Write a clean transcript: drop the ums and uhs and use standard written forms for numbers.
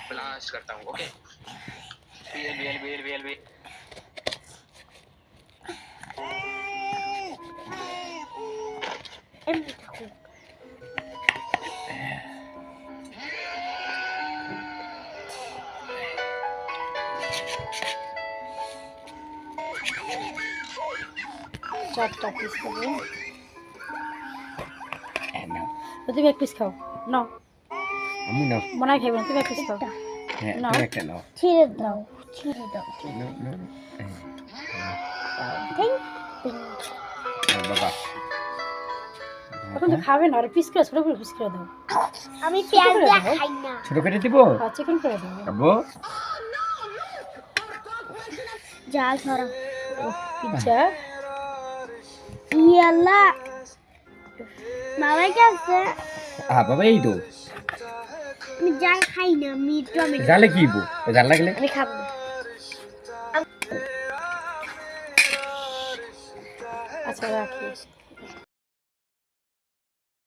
Blast करता हूँ okay BL BL BL BL BL চারটা পিস খাবো তুমি এক পিস খাও নাও আমি নাও মনে হয় খাইবে না তুমি এক পিস খাও হ্যাঁ নাও। তুমি একটা নাও ছেড়ে দাও নাও, নাও। বাবা এখন তো খাবে না আর পিস করে ছোট করে পিস করে দাও আমি পেঁয়াজ দিয়ে খাই না। ছোট করে দিব আর চিকেন করে দাও খাবো জাল ধরো। পিজ্জা ইয়াল্লা বাবা কাছে বাবা এই তো আমি জাল খাই না, আমি টমেটো জালে কি বো জাল লাগলে আমি খাবো না। আচ্ছা রাখি